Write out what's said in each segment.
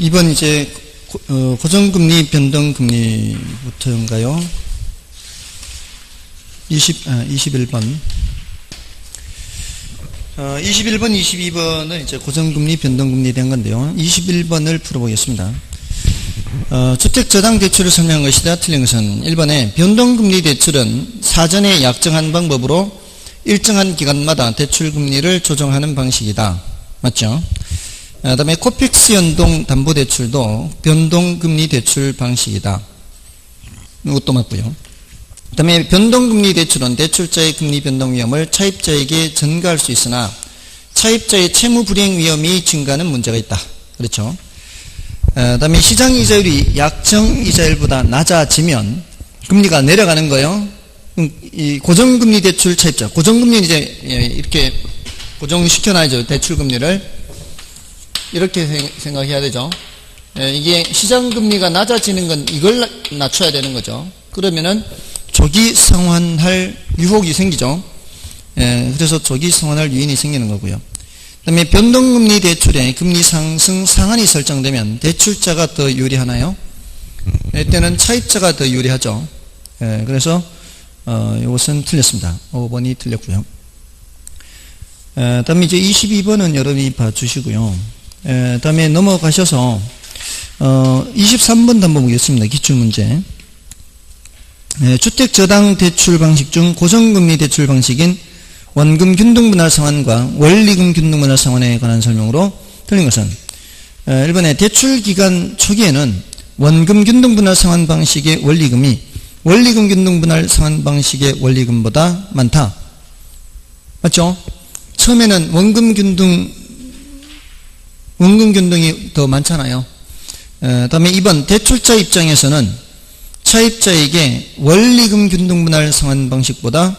이번 이제 고정금리 변동금리부터인가요? 21번. 21번, 22번은 이제 고정금리 변동금리에 대한 건데요. 21번을 풀어보겠습니다. 주택저당 대출을 설명한 것이다. 틀린 것은 1번에 변동금리 대출은 사전에 약정한 방법으로 일정한 기간마다 대출금리를 조정하는 방식이다. 맞죠? 그 다음에 코픽스 연동 담보대출도 변동금리 대출 방식이다. 이것도 맞고요. 그 다음에 변동금리 대출은 대출자의 금리 변동 위험을 차입자에게 전가할 수 있으나 차입자의 채무 불이행 위험이 증가하는 문제가 있다. 그렇죠? 그 다음에 시장 이자율이 약정 이자율보다 낮아지면 금리가 내려가는 거예요. 이 고정금리 대출 차입자, 고정금리는 이제 이렇게 고정시켜놔야죠. 대출금리를 이렇게 생각해야 되죠. 이게 시장금리가 낮아지는 건 이걸 낮춰야 되는 거죠. 그러면은 조기 상환할 유혹이 생기죠. 그래서 조기 상환할 유인이 생기는 거고요. 그 다음에 변동금리 대출에 금리 상승 상한이 설정되면 대출자가 더 유리하나요? 이때는 차입자가 더 유리하죠. 그래서 이것은 틀렸습니다. 5번이 틀렸고요. 다음에 이제 22번은 여러분이 봐주시고요. 다음에 넘어가셔서 23번도 한번 보겠습니다. 기출문제. 주택저당 대출 방식 중 고정금리 대출 방식인 원금 균등분할 상환과 원리금 균등분할 상환에 관한 설명으로 틀린 것은 1번에 대출기간 초기에는 원금 균등분할 상환 방식의 원리금이 원리금 균등분할 상환 방식의 원리금보다 많다. 맞죠? 처음에는 원금 균등이 더 많잖아요. 다음에 2번 대출자 입장에서는 차입자에게 원리금 균등분할 상환 방식보다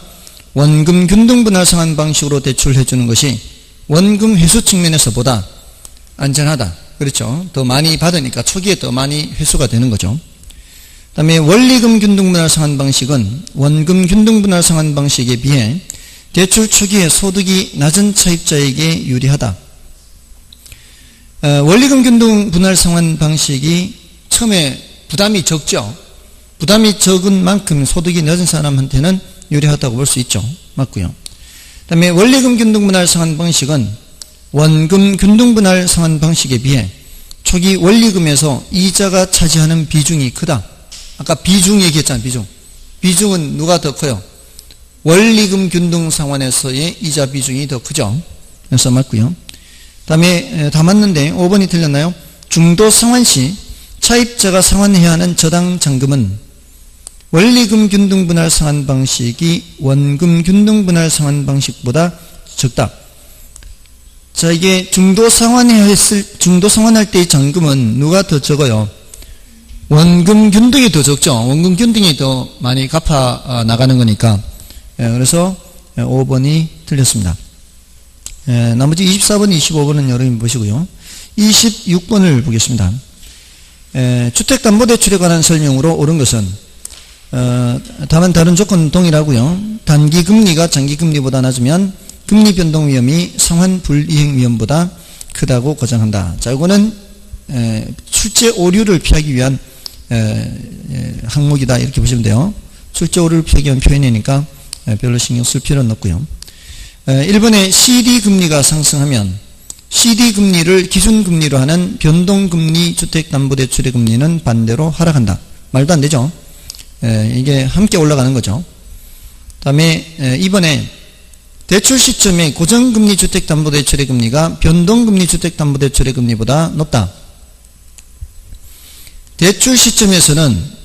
원금 균등분할 상환 방식으로 대출해 주는 것이 원금 회수 측면에서 보다 안전하다. 그렇죠? 더 많이 받으니까 초기에 더 많이 회수가 되는 거죠. 다음에 원리금 균등분할 상환 방식은 원금 균등분할 상환 방식에 비해 대출 초기에 소득이 낮은 차입자에게 유리하다. 원리금 균등분할 상환 방식이 처음에 부담이 적죠. 부담이 적은 만큼 소득이 낮은 사람한테는 유리하다고 볼 수 있죠. 맞고요. 그 다음에 원리금 균등분할 상환 방식은 원금 균등분할 상환 방식에 비해 초기 원리금에서 이자가 차지하는 비중이 크다. 아까 비중 얘기했잖아요. 비중은 누가 더 커요? 원리금 균등 상환에서의 이자 비중이 더 크죠. 그래서 맞고요. 다음에 다 맞는데 5번이 틀렸나요? 중도 상환 시 차입자가 상환해야 하는 저당 잔금은 원리금 균등분할 상환 방식이 원금 균등분할 상환 방식보다 적다. 자, 이게 중도 상환할 때의 잔금은 누가 더 적어요? 원금 균등이 더 적죠. 원금 균등이 더 많이 갚아 나가는 거니까. 그래서 5번이 틀렸습니다. 나머지 24번, 25번은 여러분 보시고요. 26번을 보겠습니다. 주택담보대출에 관한 설명으로 옳은 것은 다만 다른 조건 동일하고요. 단기금리가 장기금리보다 낮으면 금리 변동 위험이 상환 불이행 위험보다 크다고 가정한다. 자, 이거는 출제 오류를 피하기 위한 항목이다 이렇게 보시면 돼요. 출제 오류를 피하기 위한 표현이니까 별로 신경 쓸 필요는 없고요. 1번에 CD금리가 상승하면 CD금리를 기준금리로 하는 변동금리 주택담보대출의 금리는 반대로 하락한다. 말도 안 되죠. 이게 함께 올라가는 거죠. 다음에 2번에 대출 시점에 고정금리 주택담보대출의 금리가 변동금리 주택담보대출의 금리보다 높다. 대출 시점에서는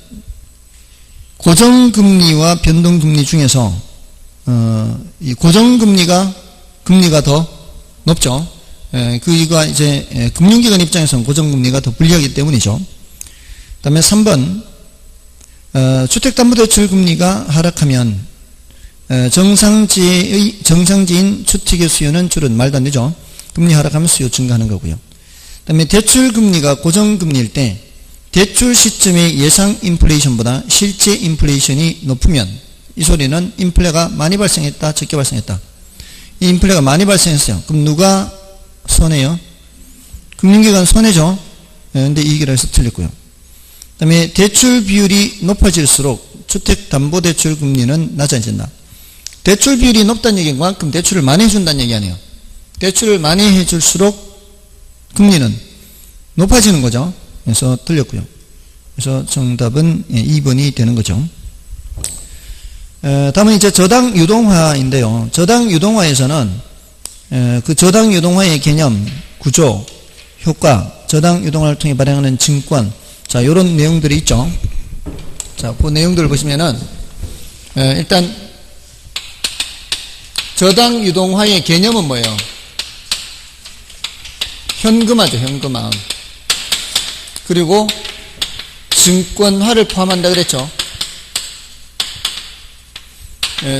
고정금리와 변동금리 중에서 이 고정금리가 더 높죠. 그이가 이제 금융기관 입장에서는 고정금리가 더 불리하기 때문이죠. 그 다음에 3번 주택담보대출 금리가 하락하면 정상지인 주택의 수요는 줄은 말도 안 되죠. 금리 하락하면 수요 증가하는 거고요. 그 다음에 대출금리가 고정금리일 때 대출 시점의 예상 인플레이션보다 실제 인플레이션이 높으면 이 소리는 인플레가 많이 발생했다, 적게 발생했다. 이 인플레가 많이 발생했어요. 그럼 누가 손해요? 금융기관 손해죠. 근데 이익이라 해서 틀렸고요. 그 다음에 대출 비율이 높아질수록 주택담보대출 금리는 낮아진다. 대출 비율이 높다는 얘기는 그만큼 대출을 많이 해준다는 얘기 아니에요. 대출을 많이 해줄수록 금리는 높아지는 거죠. 그래서 틀렸고요. 그래서 정답은 2번이 되는 거죠. 다음은 이제 저당 유동화인데요. 저당 유동화에서는 그 저당 유동화의 개념, 구조, 효과, 저당 유동화를 통해 발행하는 증권, 자, 요런 내용들이 있죠. 자, 그 내용들을 보시면은 일단 저당 유동화의 개념은 뭐예요? 현금화죠, 현금화. 그리고 증권화를 포함한다 그랬죠.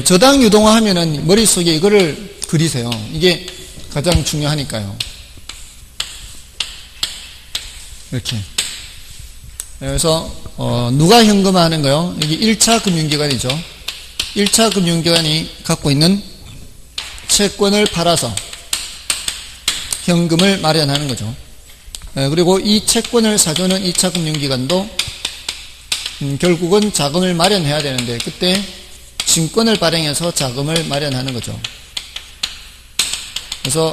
저당 유동화 하면은 머릿속에 이거를 그리세요. 이게 가장 중요하니까요. 이렇게. 그래서 누가 현금화 하는 거요? 여기 1차 금융기관이죠. 1차 금융기관이 갖고 있는 채권을 팔아서 현금을 마련하는 거죠. 그리고 이 채권을 사주는 2차 금융기관도 결국은 자금을 마련해야 되는데 그때 증권을 발행해서 자금을 마련하는 거죠. 그래서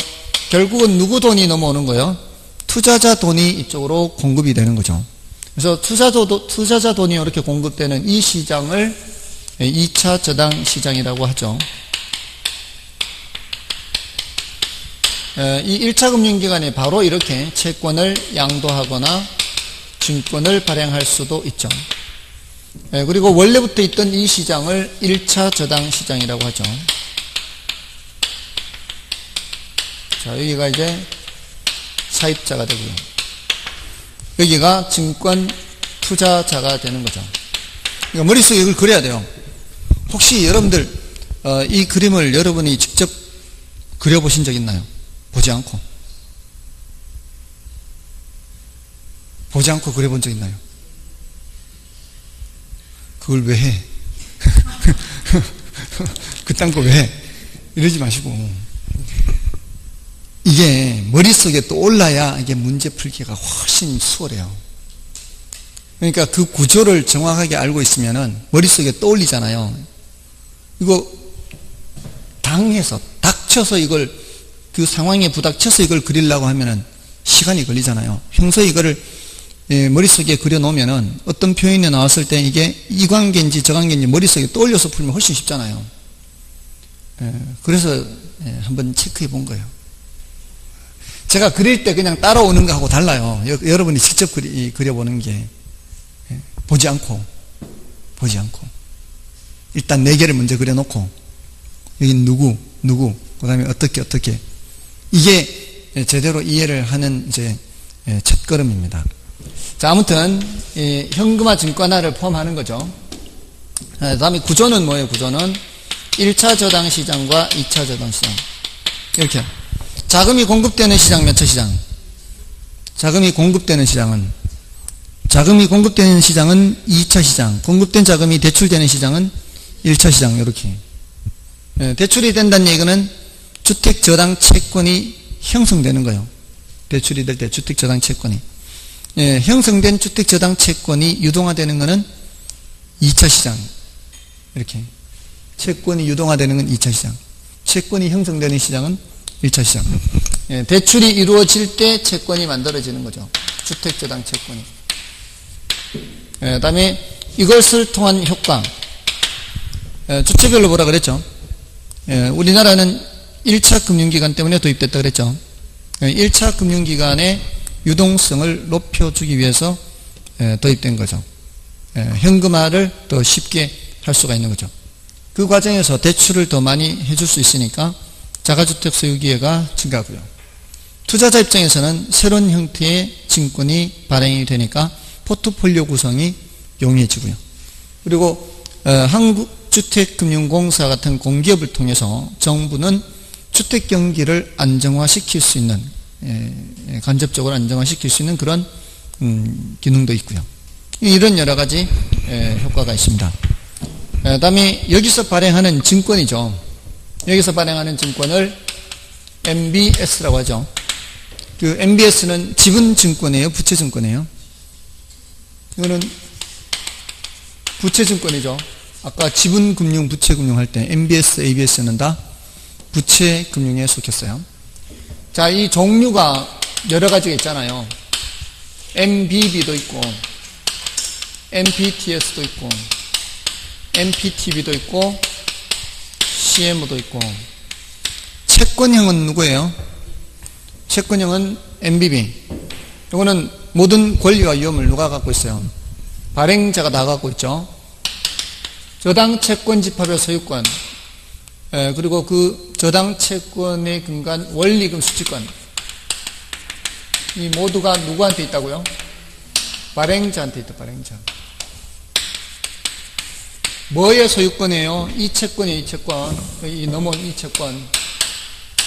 결국은 누구 돈이 넘어오는 거예요? 투자자 돈이 이쪽으로 공급이 되는 거죠. 그래서 투자자 돈이 이렇게 공급되는 이 시장을 2차 저당 시장이라고 하죠. 이 1차 금융기관이 바로 이렇게 채권을 양도하거나 증권을 발행할 수도 있죠. 그리고 원래부터 있던 이 시장을 1차 저당 시장이라고 하죠. 자, 여기가 이제 사입자가 되고요. 여기가 증권 투자자가 되는 거죠. 그러니까 머릿속에 이걸 그려야 돼요. 혹시 여러분들 이 그림을 여러분이 직접 그려보신 적 있나요? 보지 않고. 보지 않고 그려본 적 있나요? 그걸 왜 해? 그딴 거 왜 해? 이러지 마시고. 이게 머릿속에 또 올라야 이게 문제 풀기가 훨씬 수월해요. 그러니까 그 구조를 정확하게 알고 있으면은 머릿속에 떠올리잖아요. 이거 당해서, 닥쳐서 이걸, 그 상황에 부닥쳐서 이걸 그리려고 하면은 시간이 걸리잖아요. 평소에 이거를 머릿속에 그려놓으면은 어떤 표현이 나왔을 때 이게 이 관계인지 저 관계인지 머릿속에 떠올려서 풀면 훨씬 쉽잖아요. 그래서 한번 체크해 본 거예요. 제가 그릴 때 그냥 따라오는 거하고 달라요. 여러분이 직접 그려보는 게. 보지 않고 일단 4개를 먼저 그려놓고 여기 누구 그 다음에 어떻게 이게 제대로 이해를 하는 이제 첫 걸음입니다. 자, 아무튼 현금화 증권화를 포함하는 거죠. 그 다음에 구조는 뭐예요? 구조는 1차 저당 시장과 2차 저당 시장. 이렇게 자금이 공급되는 시장, 몇 차 시장? 자금이 공급되는 시장은 2차 시장, 공급된 자금이 대출되는 시장은 1차 시장. 이렇게 대출이 된다는 얘기는 주택저당 채권이 형성되는 거예요. 대출이 될 때 주택저당 채권이 형성된 주택저당 채권이 유동화되는 것은 2차 시장. 이렇게 채권이 유동화되는 건 2차 시장, 채권이 형성되는 시장은 1차 시장. 대출이 이루어질 때 채권이 만들어지는 거죠. 주택저당 채권이. 그 다음에 이것을 통한 효과, 주체별로 뭐라 그랬죠? 우리나라는 1차 금융기관 때문에 도입됐다 그랬죠. 1차 금융기관의 유동성을 높여주기 위해서 도입된 거죠. 현금화를 더 쉽게 할 수가 있는 거죠. 그 과정에서 대출을 더 많이 해줄 수 있으니까 자가주택 소유 기회가 증가하고요. 투자자 입장에서는 새로운 형태의 증권이 발행이 되니까 포트폴리오 구성이 용이해지고요. 그리고 한국주택금융공사 같은 공기업을 통해서 정부는 주택 경기를 안정화시킬 수 있는, 간접적으로 안정화시킬 수 있는 그런 기능도 있고요. 이런 여러 가지 효과가 있습니다. 다음에 여기서 발행하는 증권이죠. 여기서 발행하는 증권을 MBS라고 하죠. 그 MBS는 지분증권이에요? 부채증권이에요? 이거는 부채증권이죠. 아까 지분금융, 부채금융 할 때 MBS, ABS는 다 부채금융에 속했어요. 자, 이 종류가 여러 가지가 있잖아요. MBB도 있고 MPTS도 있고 MPTB도 있고 CM도 있고. 채권형은 누구예요? 채권형은 MBB. 이거는 모든 권리와 위험을 누가 갖고 있어요? 발행자가 다 갖고 있죠. 저당 채권 집합의 소유권, 그리고 그 저당 채권에 근거한 원리금 수취권, 이 모두가 누구한테 있다고요? 발행자한테 있다. 발행자. 뭐의 소유권이에요? 이 채권이 이 채권, 이 넘어온 이 채권,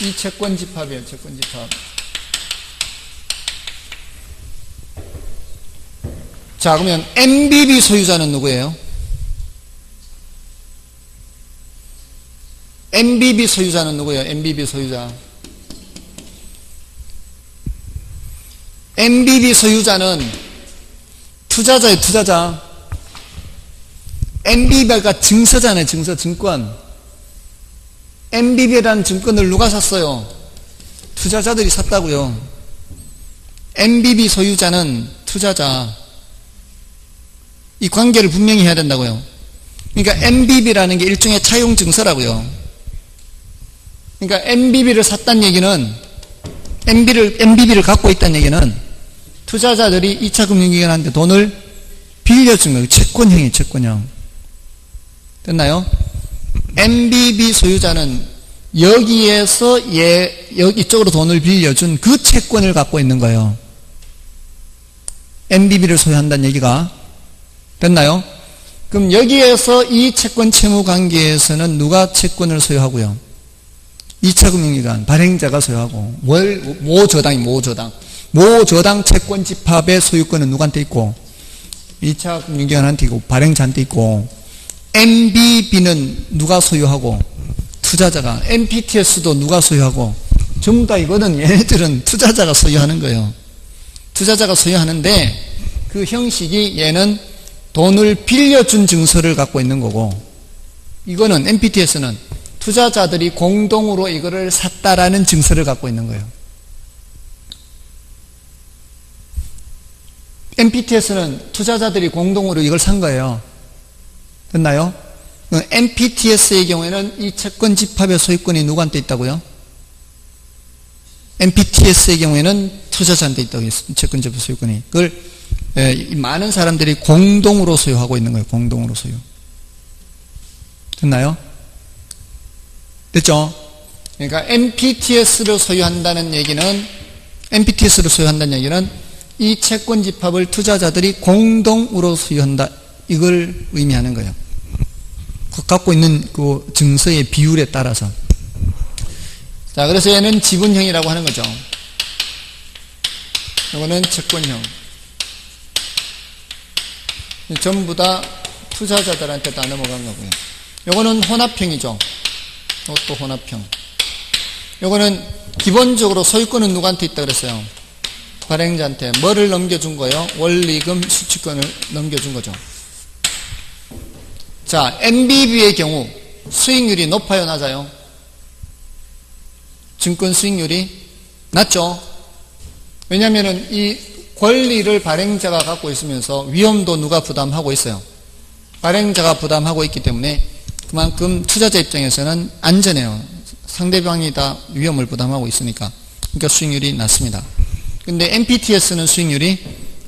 이 채권 집합이에요. 채권 집합. 자, 그러면 MBB 소유자는 누구예요? MBB 소유자는 누구예요? MBB 소유자. MBB 소유자는 투자자예요. 투자자. MBB가 증서잖아요. 증서, 증권. MBB라는 증권을 누가 샀어요? 투자자들이 샀다고요. MBB 소유자는 투자자. 이 관계를 분명히 해야 된다고요. 그러니까 MBB라는 게 일종의 차용 증서라고요. 그러니까 MBB를 샀다는 얘기는 MBB를 갖고 있다는 얘기는 투자자들이 2차 금융기관한테 돈을 빌려준 거예요. 채권형이에요. 채권형. 됐나요? MBB 소유자는 여기에서 이쪽으로 돈을 빌려준 그 채권을 갖고 있는 거예요. MBB를 소유한다는 얘기가 됐나요? 그럼 여기에서 이 채권 채무 관계에서는 누가 채권을 소유하고요? 2차 금융기관 발행자가 소유하고 모저당 채권 집합의 소유권은 누구한테 있고 2차 금융기관한테 있고 발행자한테 있고 MBB는 누가 소유하고 투자자가 MPTS도 누가 소유하고 전부 다 이거는 얘네들은 투자자가 소유하는 거예요. 투자자가 소유하는데 그 형식이 얘는 돈을 빌려준 증서를 갖고 있는 거고 이거는 MPTS는 투자자들이 공동으로 이거를 샀다라는 증서를 갖고 있는 거예요. MPTS는 투자자들이 공동으로 이걸 산 거예요. 됐나요? MPTS의 경우에는 이 채권 집합의 소유권이 누구한테 있다고요? MPTS의 경우에는 투자자한테 있다고 했습니다. 채권 집합 소유권이. 그걸 많은 사람들이 공동으로 소유하고 있는 거예요. 공동으로 소유. 됐나요? 됐죠? 그러니까 MPTS를 소유한다는 얘기는 이 채권 집합을 투자자들이 공동으로 소유한다. 이걸 의미하는 거예요. 갖고 있는 그 증서의 비율에 따라서. 자, 그래서 얘는 지분형이라고 하는 거죠. 이거는 채권형. 전부 다 투자자들한테 다 넘어간 거고요. 이거는 혼합형이죠. 이것도 혼합형. 이거는 기본적으로 소유권은 누구한테 있다 그랬어요? 발행자한테. 뭐를 넘겨준 거예요? 원리금 수취권을 넘겨준 거죠. 자, MBB의 경우 수익률이 높아요, 낮아요? 증권 수익률이 낮죠? 왜냐하면 이 권리를 발행자가 갖고 있으면서 위험도 누가 부담하고 있어요? 발행자가 부담하고 있기 때문에 그만큼 투자자 입장에서는 안전해요. 상대방이 다 위험을 부담하고 있으니까. 그러니까 수익률이 낮습니다. 근데 MPTS는 수익률이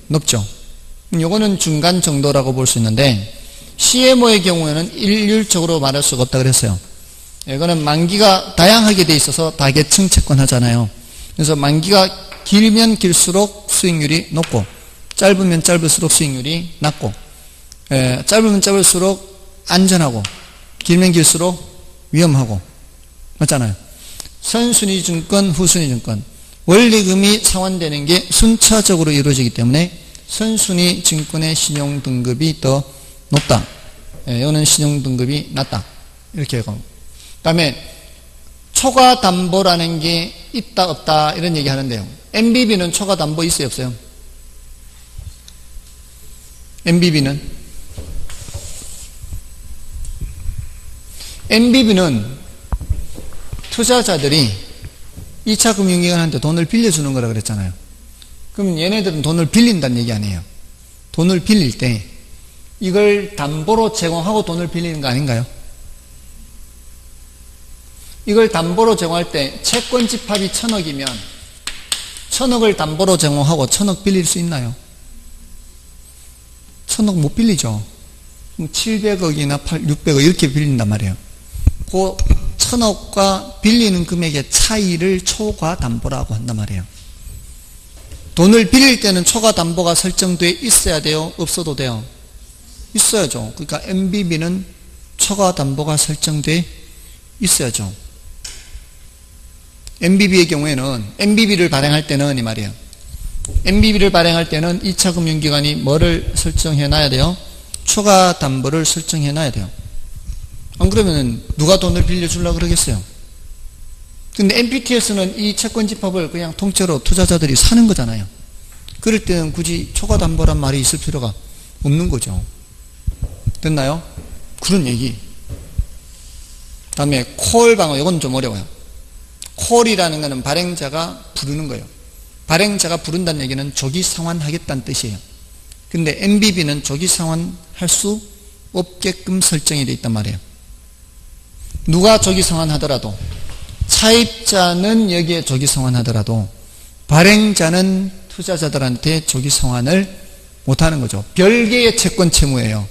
높죠. 이거는 중간 정도라고 볼 수 있는데 CMO의 경우에는 일률적으로 말할 수가 없다 그랬어요. 이거는 만기가 다양하게 돼 있어서 다계층 채권 하잖아요. 그래서 만기가 길면 길수록 수익률이 높고 짧으면 짧을수록 수익률이 낮고 짧으면 짧을수록 안전하고 길면 길수록 위험하고 맞잖아요. 선순위 증권, 후순위 증권 원리금이 상환되는 게 순차적으로 이루어지기 때문에 선순위 증권의 신용등급이 더 높다. 이거는 신용등급이 낮다. 이렇게 하고 그 다음에 초과 담보라는 게 있다 없다 이런 얘기 하는데요. MBB는 초과 담보 있어요 없어요? MBB는 투자자들이 2차 금융기관한테 돈을 빌려주는 거라 그랬잖아요. 그럼 얘네들은 돈을 빌린다는 얘기 아니에요. 돈을 빌릴 때 이걸 담보로 제공하고 돈을 빌리는 거 아닌가요? 이걸 담보로 제공할 때 채권 집합이 1,000억이면 1,000억을 담보로 제공하고 1,000억 빌릴 수 있나요? 1,000억 못 빌리죠. 700억이나 600억 이렇게 빌린단 말이에요. 그 1,000억과 빌리는 금액의 차이를 초과 담보라고 한단 말이에요. 돈을 빌릴 때는 초과 담보가 설정돼 있어야 돼요? 없어도 돼요? 있어야죠. 그러니까 MBB는 초과 담보가 설정돼 있어야죠. MBB의 경우에는 MBB를 발행할 때는 이 말이에요. MBB를 발행할 때는 2차 금융기관이 뭐를 설정해 놔야 돼요? 초과 담보를 설정해 놔야 돼요. 안 그러면 누가 돈을 빌려주려고 그러겠어요? 근데 MPTS는 이 채권 집합을 그냥 통째로 투자자들이 사는 거잖아요. 그럴 때는 굳이 초과 담보란 말이 있을 필요가 없는 거죠. 됐나요? 그런 얘기. 다음에 콜 방어, 이건 좀 어려워요. 콜이라는 것은 발행자가 부르는 거예요. 발행자가 부른다는 얘기는 조기 상환하겠다는 뜻이에요. 근데 MBB는 조기 상환할 수 없게끔 설정이 되어 있단 말이에요. 누가 조기 상환하더라도, 차입자는 여기에 조기 상환하더라도 발행자는 투자자들한테 조기 상환을 못하는 거죠. 별개의 채권 채무예요.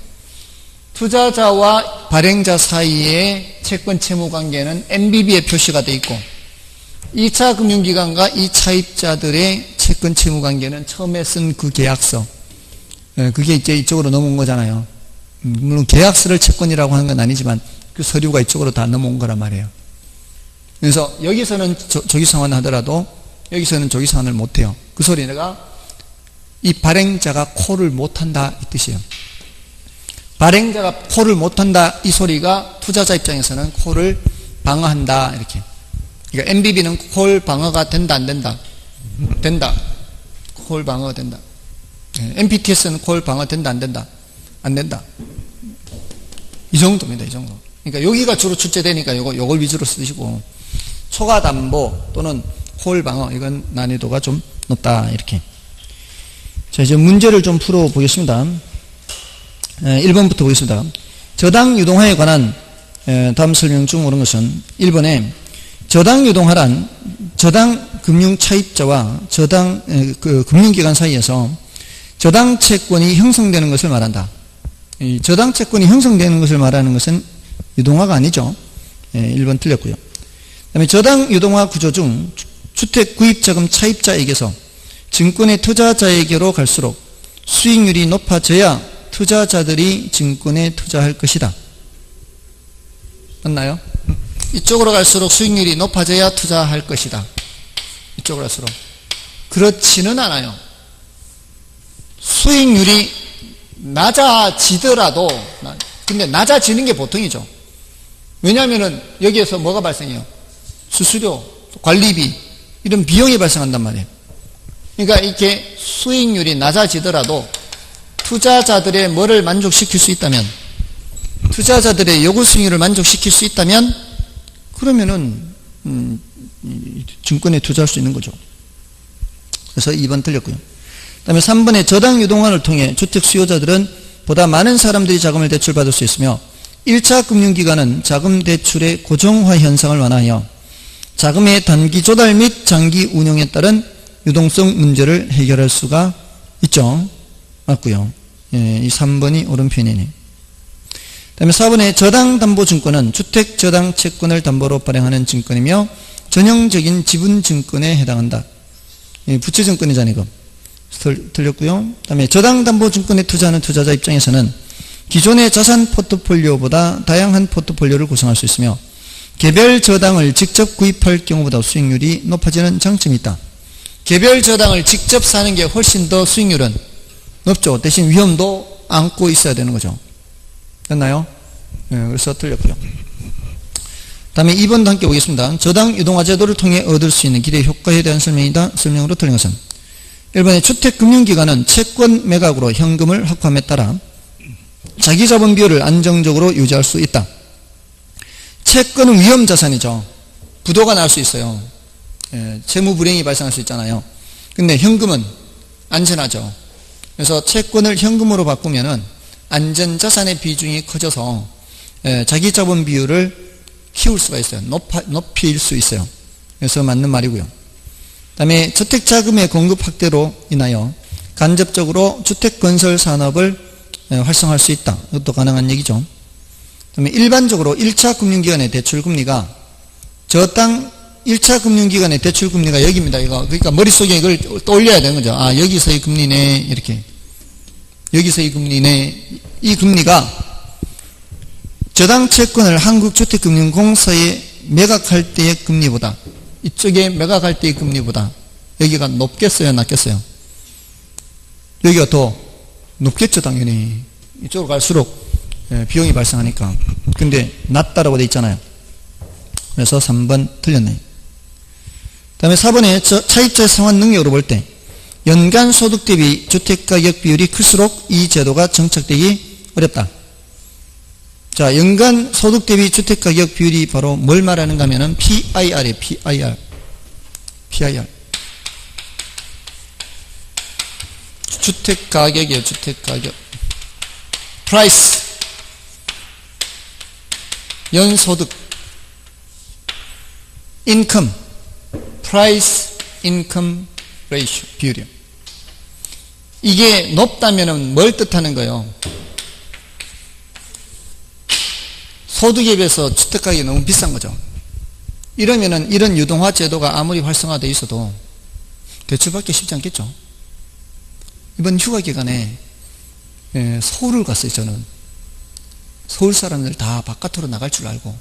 투자자와 발행자 사이의 채권 채무 관계는 MBB에 표시가 되어 있고, 2차 금융기관과 이 차입자들의 채권 채무 관계는 처음에 쓴 그 계약서, 그게 이제 이쪽으로 넘어온 거잖아요. 물론 계약서를 채권이라고 하는 건 아니지만 그 서류가 이쪽으로 다 넘어온 거란 말이에요. 그래서 여기서는 조기 상환을 하더라도 여기서는 조기 상환을 못해요. 그 소리가 이 발행자가 콜을 못한다 이 뜻이에요. 발행자가 콜을 못한다 이 소리가 투자자 입장에서는 콜을 방어한다 이렇게. 그러니까 MBB는 콜 방어가 된다 안 된다? 된다. 콜 방어가 된다. MPTS는 콜 방어 된다 안 된다? 안 된다. 이 정도입니다. 이 정도. 그러니까 여기가 주로 출제되니까 요걸 위주로 쓰시고, 초과 담보 또는 콜 방어, 이건 난이도가 좀 높다 이렇게. 자, 이제 문제를 좀 풀어 보겠습니다. 1번부터 보겠습니다. 저당 유동화에 관한 다음 설명 중 옳은 것은 1번에 저당 유동화란 저당 금융 차입자와 저당 그 금융기관 사이에서 저당 채권이 형성되는 것을 말한다. 이 저당 채권이 형성되는 것을 말하는 것은 유동화가 아니죠. 1번 틀렸고요. 그 다음에 저당 유동화 구조 중 주택 구입자금 차입자에게서 증권의 투자자에게로 갈수록 수익률이 높아져야 투자자들이 증권에 투자할 것이다. 맞나요? 이쪽으로 갈수록 수익률이 높아져야 투자할 것이다. 이쪽으로 갈수록. 그렇지는 않아요. 수익률이 낮아지더라도, 근데 낮아지는 게 보통이죠. 왜냐하면은 여기에서 뭐가 발생해요? 수수료, 관리비, 이런 비용이 발생한단 말이에요. 그러니까 이렇게 수익률이 낮아지더라도 투자자들의 뭐를 만족시킬 수 있다면, 투자자들의 요구 수익률을 만족시킬 수 있다면, 그러면은 증권에 투자할 수 있는 거죠. 그래서 2번 틀렸고요. 그 다음에 3번에 저당 유동화를 통해 주택 수요자들은 보다 많은 사람들이 자금을 대출받을 수 있으며 1차 금융기관은 자금 대출의 고정화 현상을 완화하여 자금의 단기 조달 및 장기 운용에 따른 유동성 문제를 해결할 수가 있죠. 맞고요. 이 3번이 옳은 편이네요. 그 다음에 4번에 저당담보증권은 주택저당 채권을 담보로 발행하는 증권이며 전형적인 지분증권에 해당한다. 부채증권이잖아요. 이거. 틀렸고요. 그 다음에 저당담보증권에 투자하는 투자자 입장에서는 기존의 자산 포트폴리오보다 다양한 포트폴리오를 구성할 수 있으며 개별 저당을 직접 구입할 경우보다 수익률이 높아지는 장점이 있다. 개별 저당을 직접 사는 게 훨씬 더 수익률은 높죠. 대신 위험도 안고 있어야 되는 거죠. 됐나요? 네, 그래서 틀렸고요. 다음에 2번도 함께 보겠습니다. 저당 유동화 제도를 통해 얻을 수 있는 기대 효과에 대한 설명으로 틀린 것은 1번에 주택금융기관은 채권 매각으로 현금을 확보함에 따라 자기자본 비율을 안정적으로 유지할 수 있다. 채권은 위험자산이죠. 부도가 날 수 있어요. 채무 불이행이 발생할 수 있잖아요. 근데 현금은 안전하죠. 그래서 채권을 현금으로 바꾸면은 안전자산의 비중이 커져서 자기자본 비율을 키울 수가 있어요. 높일 수 있어요. 그래서 맞는 말이고요. 그 다음에 주택자금의 공급 확대로 인하여 간접적으로 주택건설 산업을 활성화할 수 있다. 이것도 가능한 얘기죠. 그 다음에 일반적으로 1차 금융기관의 대출금리가 저당 1차 금융기관의 대출금리가 여기입니다. 이거. 그러니까 머릿속에 이걸 떠올려야 되는 거죠. 아, 여기서의 금리네. 이렇게. 여기서의 금리네. 이 금리가 저당 채권을 한국주택금융공사에 매각할 때의 금리보다, 이쪽에 매각할 때의 금리보다 여기가 높겠어요, 낮겠어요? 여기가 더 높겠죠, 당연히. 이쪽으로 갈수록 비용이 발생하니까. 근데 낮다라고 돼 있잖아요. 그래서 3번 틀렸네. 그 다음에 4번에 차입자 생활 능력으로 볼 때 연간 소득 대비 주택가격 비율이 클수록 이 제도가 정착되기 어렵다. 자, 연간 소득 대비 주택가격 비율이 바로 뭘 말하는가 하면은 PIR이에요. PIR. 주택가격이에요. 주택가격. 프라이스. 연소득. 인컴. 프라이스 인컴 레이쇼. 비율이요. 이게 높다면은 뭘 뜻하는 거예요? 소득에 비해서 주택가격이 너무 비싼 거죠. 이러면은 이런 유동화 제도가 아무리 활성화되어 있어도 대출받기 쉽지 않겠죠. 이번 휴가 기간에 서울을 갔어요. 저는 서울 사람들 다 바깥으로 나갈 줄 알고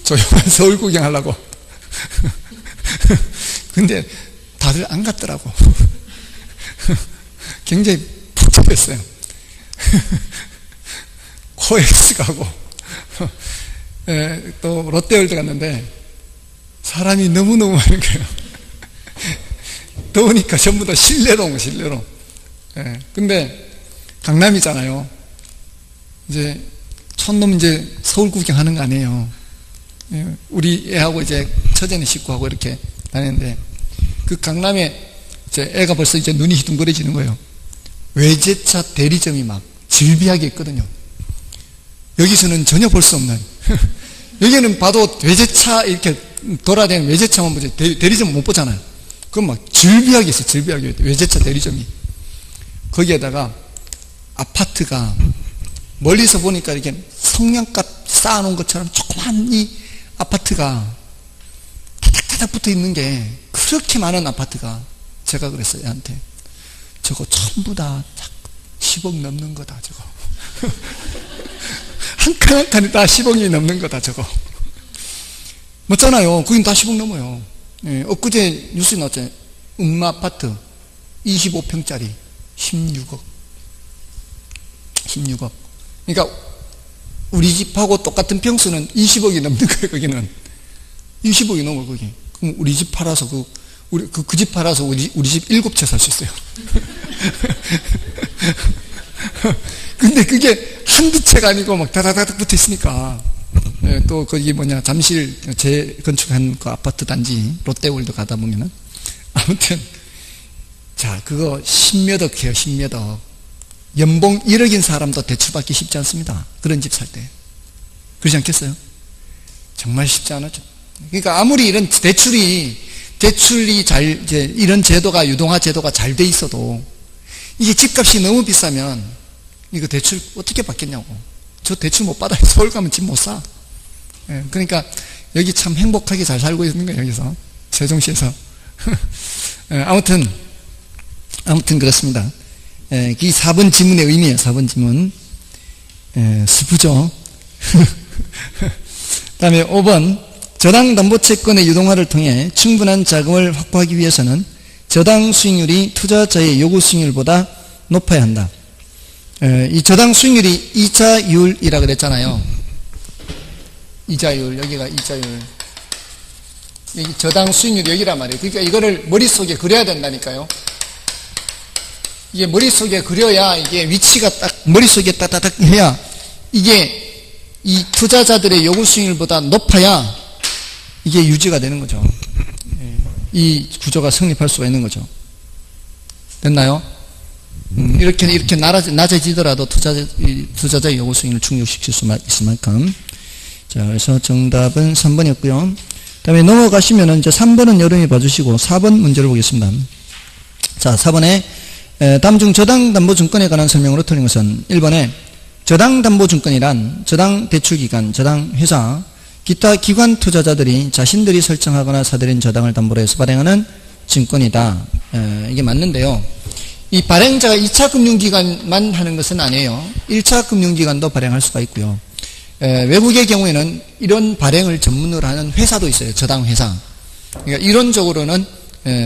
조용한 서울 구경하려고 근데 다들 안 갔더라고. 굉장히 복잡했어요. 코엑스 가고 또 롯데월드 갔는데 사람이 너무너무 많은 거예요. 더우니까 전부 다 실내로. 근데 강남이잖아요. 이제 촌놈 이제 서울 구경하는 거 아니에요. 우리 애하고 이제 처제는 식구하고 이렇게 다니는데 그 강남에 제 애가 벌써 이제 눈이 희둥거려지는 거예요. 외제차 대리점이 막 질비하게 있거든요. 여기서는 전혀 볼 수 없는 여기는 봐도 외제차 이렇게 돌아다니는 외제차만 보지 대리점 못 보잖아요. 그건 막 질비하게 있어요. 질비하게 외제차 대리점이. 거기에다가 아파트가 멀리서 보니까 이렇게 성냥갑 쌓아놓은 것처럼 조그만 이 아파트가 타닥타닥 붙어 있는 게 그렇게 많은 아파트가 제가 그랬어요. 애한테 저거 전부 다 10억 넘는 거다 저거. 한 칸 한 칸이 다 10억이 넘는 거다 저거. 맞잖아요. 그긴 다 10억 넘어요. 엊그제 뉴스에 나왔잖아요. 아파트 25평짜리 16억. 그러니까 우리 집하고 똑같은 평수는 20억이 넘는 거예요. 거기는 20억이 넘어. 거기. 그럼 우리 집 팔아서 그 집 팔아서 우리 집 7채 살 수 있어요. 근데 그게 한두 채가 아니고 막 다다다닥 붙어 있으니까. 또 거기 잠실 재건축한 그 아파트 단지 롯데월드 가다 보면은 아무튼 자 그거 10몇억 해요. 10몇억. 연봉 1억인 사람도 대출받기 쉽지 않습니다. 그런 집 살 때. 그렇지 않겠어요? 정말 쉽지 않았죠. 그러니까 아무리 이런 대출이 이런 제도가 유동화 제도가 잘 돼 있어도 이게 집값이 너무 비싸면 이거 대출 어떻게 받겠냐고. 저 대출 못 받아요. 서울 가면 집 못 사. 그러니까 여기 참 행복하게 잘 살고 있는 거예요. 여기서 세종시에서. 아무튼 그렇습니다. 이 4번 지문의 의미예요. 4번 지문. 슬프죠. 다음에 5번 저당 담보채권의 유동화를 통해 충분한 자금을 확보하기 위해서는 저당 수익률이 투자자의 요구 수익률보다 높아야 한다. 이 저당 수익률이 2차율이라고 그랬잖아요. 이자율, 여기가 이자율. 여기 저당 수익률 여기란 말이에요. 그러니까 이거를 머릿속에 그려야 된다니까요. 이게 머릿속에 그려야 이게 위치가 딱 머릿속에 따다닥 해야 이게 이 투자자들의 요구 수익률보다 높아야 이게 유지가 되는 거죠. 이 구조가 성립할 수가 있는 거죠. 됐나요? 이렇게 낮아지더라도 투자자의 요구 수익률을 충족시킬 수 있을 만큼. 자, 그래서 정답은 3번이었고요. 그 다음에 넘어가시면은 이제 3번은 여러분이 봐주시고 4번 문제를 보겠습니다. 자, 4번에 다음 중 저당담보증권에 관한 설명으로 틀린 것은 1번에 저당담보증권이란 저당대출기관, 저당회사, 기타 기관 투자자들이 자신들이 설정하거나 사들인 저당을 담보로 해서 발행하는 증권이다. 이게 맞는데요. 이 발행자가 2차 금융기관만 하는 것은 아니에요. 1차 금융기관도 발행할 수가 있고요. 외국의 경우에는 이런 발행을 전문으로 하는 회사도 있어요. 저당회사. 그러니까 이론적으로는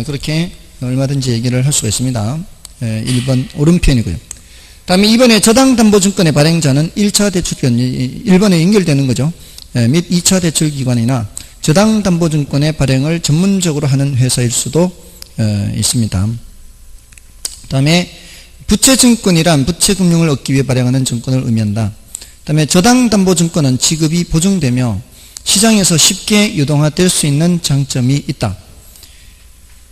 그렇게 얼마든지 얘기를 할 수가 있습니다. 1번 옳은 편이고요. 다음에 2번에 저당담보증권의 발행자는 1차 대출기관, 1번에 연결되는 거죠. 및 2차 대출기관이나 저당담보증권의 발행을 전문적으로 하는 회사일 수도 있습니다. 그 다음에 부채증권이란 부채금융을 얻기 위해 발행하는 증권을 의미한다. 그 다음에 저당담보증권은 지급이 보증되며 시장에서 쉽게 유동화될 수 있는 장점이 있다.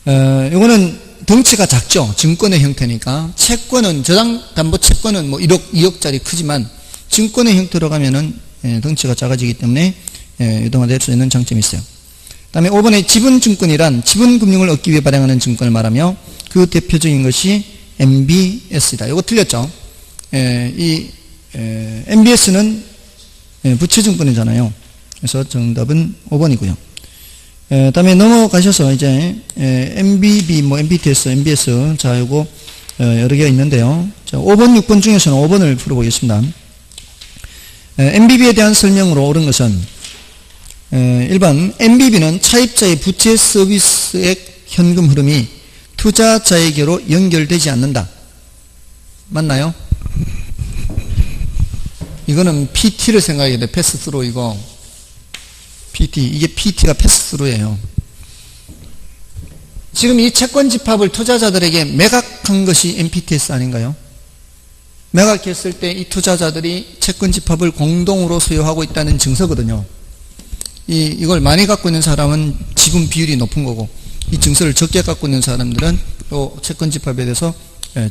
이거는 덩치가 작죠. 증권의 형태니까. 채권은, 저당담보채권은 뭐 1억, 2억짜리 크지만 증권의 형태로 가면은 덩치가 작아지기 때문에 유동화될 수 있는 장점이 있어요. 그 다음에 5번에 지분증권이란 지분금융을 얻기 위해 발행하는 증권을 말하며 그 대표적인 것이 MBS이다. 이거 틀렸죠. MBS는 부채증권이잖아요. 그래서 정답은 5번이고요. 다음에 넘어가셔서 이제 MBB, MBTS, MBS, 자, 요거 여러 개가 있는데요. 자, 5번, 6번 중에서는 5번을 풀어보겠습니다. MBB에 대한 설명으로 옳은 것은 1번 MBB는 차입자의 부채 서비스액 현금 흐름이 투자자에게로 연결되지 않는다. 맞나요? 이거는 PT를 생각해야 돼. 패스스루 이거. PT. 이게 PT가 패스스루예요. 지금 이 채권 집합을 투자자들에게 매각한 것이 MPTS 아닌가요? 매각했을 때 이 투자자들이 채권 집합을 공동으로 소유하고 있다는 증서거든요. 이걸 많이 갖고 있는 사람은 지분 비율이 높은 거고, 이 증서를 적게 갖고 있는 사람들은 또 채권 집합에 대해서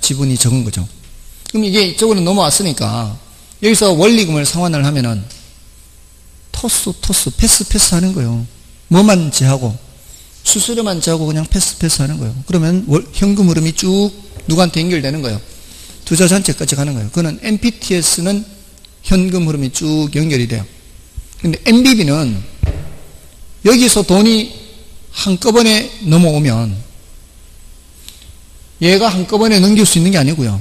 지분이 적은 거죠. 그럼 이게 이쪽으로 넘어왔으니까 여기서 원리금을 상환을 하면은 토스 패스 하는 거예요. 뭐만 제하고 수수료만 제하고 그냥 패스 하는 거예요. 그러면 현금 흐름이 쭉 누구한테 연결되는 거예요. 투자자한테까지 가는 거예요. 그거는 MPTS는 현금 흐름이 쭉 연결이 돼요. 근데 MBB는 여기서 돈이 한꺼번에 넘어오면 얘가 한꺼번에 넘길 수 있는 게 아니고요.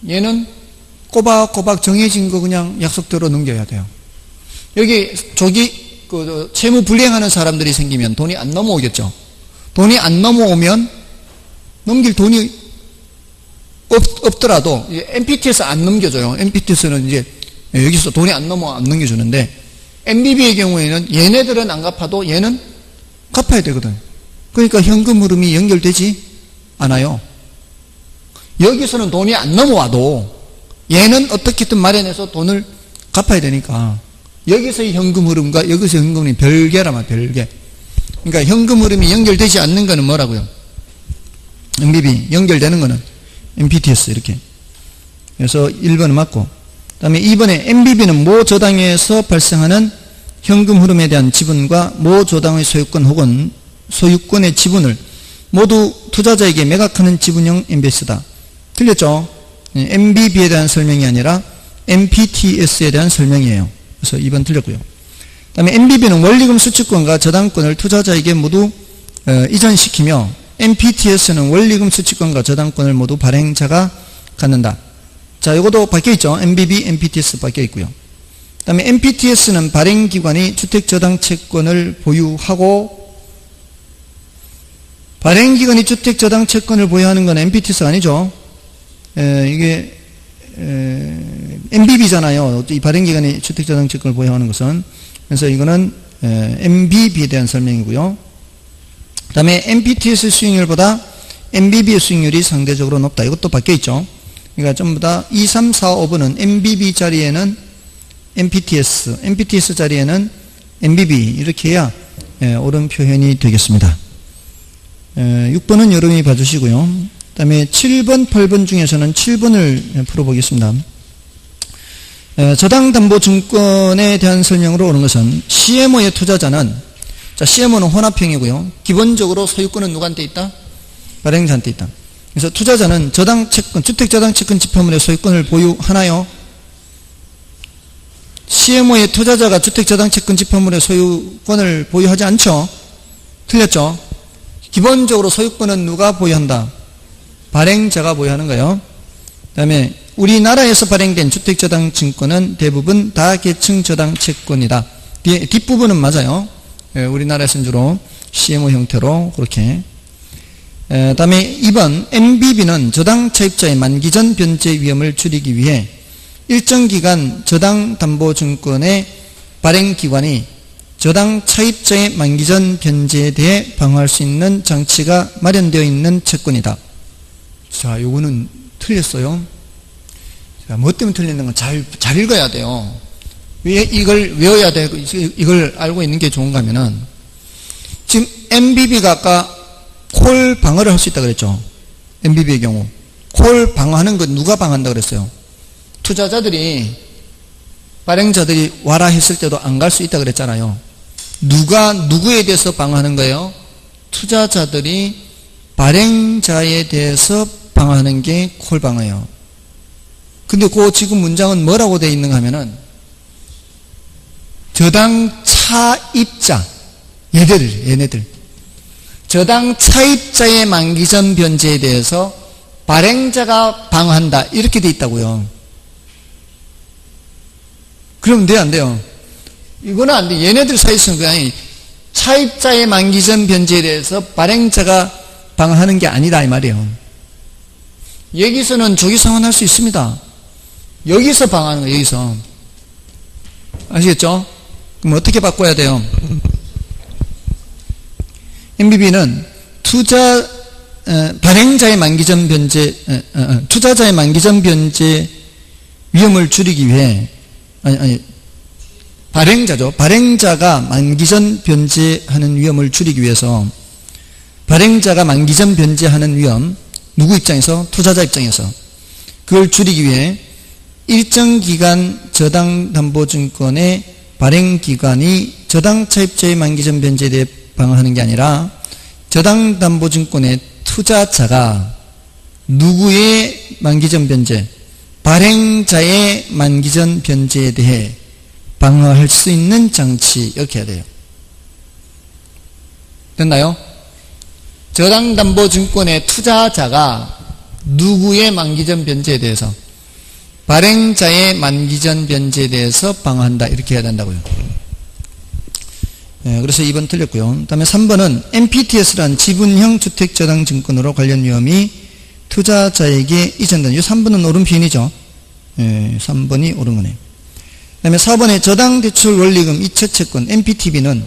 얘는 꼬박꼬박 정해진 거 그냥 약속대로 넘겨야 돼요. 여기 채무 불이행하는 사람들이 생기면 돈이 안 넘어오겠죠. 돈이 안 넘어오면 넘길 돈이 없더라도 MPT에서 안 넘겨줘요. MPT에서는 이제 여기서 돈이 안 넘겨주는데 MBB의 경우에는 얘네들은 안 갚아도 얘는 갚아야 되거든. 그러니까 현금 흐름이 연결되지 않아요. 여기서는 돈이 안 넘어와도 얘는 어떻게든 마련해서 돈을 갚아야 되니까 여기서의 현금 흐름과 여기서의 현금 흐름이 별개란 말이야. 별개. 그러니까 현금 흐름이 연결되지 않는 거는 뭐라고요? MBB. 연결되는 거는 MPTS 이렇게. 그래서 1번은 맞고, 그 다음에 2번에 MBB는 모 저당에서 발생하는 현금 흐름에 대한 지분과 모 저당의 소유권 혹은 소유권의 지분을 모두 투자자에게 매각하는 지분형 MBS다. 틀렸죠? MBB에 대한 설명이 아니라 MPTS에 대한 설명이에요. 그래서 2번 틀렸고요. 그 다음에 MBB는 원리금 수취권과 저당권을 투자자에게 모두 이전시키며 MPTS는 원리금 수취권과 저당권을 모두 발행자가 갖는다. 자, 이것도 바뀌어있죠. MBB, MPTS 바뀌어있고요. 그 다음에 MPTS는 발행기관이 주택저당채권을 보유하고, 발행기관이 주택저당채권을 보유하는 건 MPTS 아니죠. 이게 MBB잖아요. 이 발행기관이 주택저당채권을 보유하는 것은. 그래서 이거는 MBB에 대한 설명이고요. 그 다음에 MPTS 수익률보다 MBB의 수익률이 상대적으로 높다. 이것도 바뀌어있죠. 그러니까 전부 다 2, 3, 4, 5번은 MBB 자리에는 MPTS, MPTS 자리에는 MBB 이렇게 해야 옳은 표현이 되겠습니다. 6번은 여러분이 봐주시고요. 그 다음에 7번, 8번 중에서는 7번을 풀어보겠습니다. 저당담보증권에 대한 설명으로 오는 것은 CMO의 투자자는, 자, CMO는 혼합형이고요. 기본적으로 소유권은 누구한테 있다? 발행자한테 있다. 그래서 투자자는 저당채권, 주택저당채권 집합물의 소유권을 보유하나요? CMO의 투자자가 주택저당채권 집합물의 소유권을 보유하지 않죠? 틀렸죠? 기본적으로 소유권은 누가 보유한다? 발행자가 보유하는 거예요. 그 다음에 우리나라에서 발행된 주택저당증권은 대부분 다계층저당채권이다. 뒷부분은 맞아요. 우리나라에서는 주로 CMO 형태로 그렇게. 그 다음에 2번 MBB는 저당차입자의 만기전 변제 위험을 줄이기 위해 일정 기간 저당담보증권의 발행기관이 저당차입자의 만기전 변제에 대해 방어할 수 있는 장치가 마련되어 있는 채권이다. 자, 요거는 틀렸어요. 자, 뭐 때문에 틀렸는 건 잘 읽어야 돼요. 왜 이걸 외워야 되고 이걸 알고 있는 게 좋은가 하면은, 지금 MBB가 아까 콜 방어를 할 수 있다 그랬죠. MBB의 경우 콜 방어하는 건 누가 방어한다 그랬어요? 투자자들이, 발행자들이 와라 했을 때도 안 갈 수 있다 그랬잖아요. 누가 누구에 대해서 방어하는 거예요? 투자자들이 발행자에 대해서 방어하는 게 콜 방어예요. 근데 그 지금 문장은 뭐라고 되어 있는가 하면은, 저당차입자, 얘네들 저당차입자의 만기전 변제에 대해서 발행자가 방어한다 이렇게 되어 있다고요. 그러면 돼요, 안 돼요? 이거는 안 돼. 얘네들 사이에서는 그냥 차입자의 만기전 변제에 대해서 발행자가 방어하는 게 아니다 이 말이에요. 여기서는 조기상환할 수 있습니다. 여기서 방어하는 거예요. 여기서. 아시겠죠? 그럼 어떻게 바꿔야 돼요? MBB는 발행자의 만기전 변제, 투자자의 만기전 변제 위험을 줄이기 위해, 발행자죠. 발행자가 만기전 변제하는 위험을 줄이기 위해서, 발행자가 만기전 변제하는 위험, 누구 입장에서? 투자자 입장에서. 그걸 줄이기 위해 일정 기간 저당담보증권의 발행기관이 저당차입자의 만기전 변제에 대해 방어하는 게 아니라 저당담보증권의 투자자가 누구의 만기전 변제? 발행자의 만기전 변제에 대해 방어할 수 있는 장치, 이렇게 해야 돼요. 됐나요? 저당담보증권의 투자자가 누구의 만기전 변제에 대해서, 발행자의 만기전 변제에 대해서 방어한다 이렇게 해야 된다고요. 그래서 2번 틀렸고요. 그 다음에 3번은 MPTS란 지분형 주택저당증권으로 관련 위험이 투자자에게 이전된다. 이 3번은 옳은 표현이죠. 3번이 옳은 거네요. 그 다음에 4번에 저당대출원리금 이체채권 MPTB는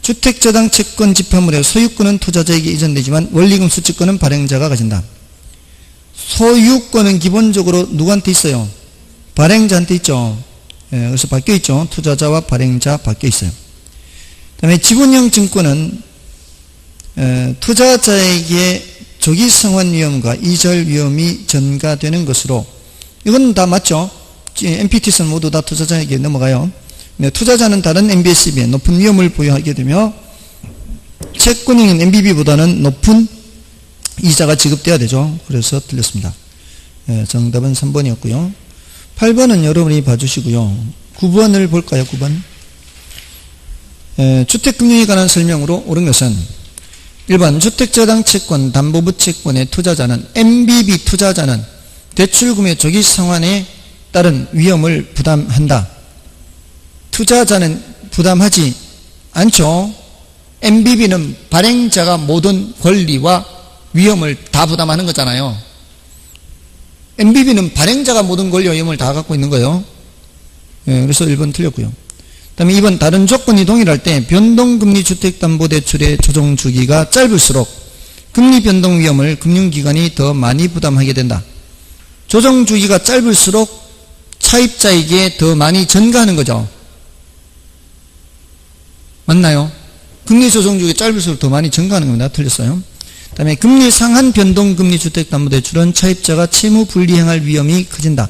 주택저당채권 집합물의 소유권은 투자자에게 이전되지만 원리금 수취권은 발행자가 가진다. 소유권은 기본적으로 누구한테 있어요? 발행자한테 있죠. 그래서 바뀌어 있죠. 투자자와 발행자 바뀌어 있어요. 그 다음에 지분형 증권은 투자자에게 조기상환 위험과 이절 위험이 전가되는 것으로, 이건 다 맞죠? MPTS는 모두 다 투자자에게 넘어가요. 투자자는 다른 MBSB에 높은 위험을 보유하게 되며 채권형인 MBB보다는 높은 이자가 지급돼야 되죠. 그래서 틀렸습니다. 정답은 3번이었고요. 8번은 여러분이 봐주시고요. 9번을 볼까요? 9번. 주택금융에 관한 설명으로 옳은 것은 1번 주택저당채권 담보부채권의 투자자는, MBB 투자자는 대출금의 조기상환에 따른 위험을 부담한다. 투자자는 부담하지 않죠. MBB는 발행자가 모든 권리와 위험을 다 부담하는 거잖아요. MBB는 발행자가 모든 권리와 위험을 다 갖고 있는 거예요. 그래서 1번 틀렸고요. 다음에 2번 다른 조건이 동일할 때 변동금리 주택담보대출의 조정주기가 짧을수록 금리 변동 위험을 금융기관이 더 많이 부담하게 된다. 조정주기가 짧을수록 차입자에게 더 많이 전가하는 거죠. 맞나요? 금리 조정주기가 짧을수록 더 많이 전가하는 겁니다. 틀렸어요. 그 다음에 금리 상한 변동금리 주택담보대출은 차입자가 채무 불이행할 위험이 커진다.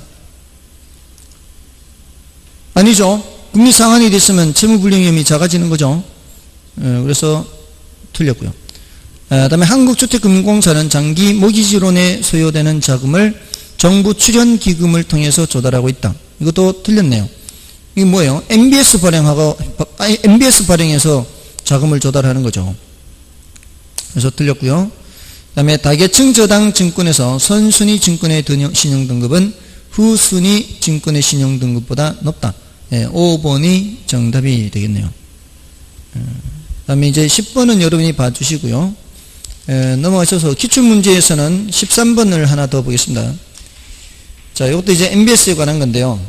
아니죠. 금리 상한이 됐으면 채무 불이행 위험이 작아지는 거죠. 그래서 틀렸고요. 그 다음에 한국주택금융공사는 장기 모기지론에 소요되는 자금을 정부 출연기금을 통해서 조달하고 있다. 이것도 틀렸네요. 이게 뭐예요? MBS 발행해서 자금을 조달하는 거죠. 그래서 틀렸고요. 그 다음에 다계층 저당 증권에서 선순위 증권의 신용등급은 후순위 증권의 신용등급보다 높다. 5번이 정답이 되겠네요. 그 다음에 이제 10번은 여러분이 봐주시고요. 넘어가셔서 기출문제에서는 13번을 하나 더 보겠습니다. 자, 이것도 이제 MBS에 관한 건데요.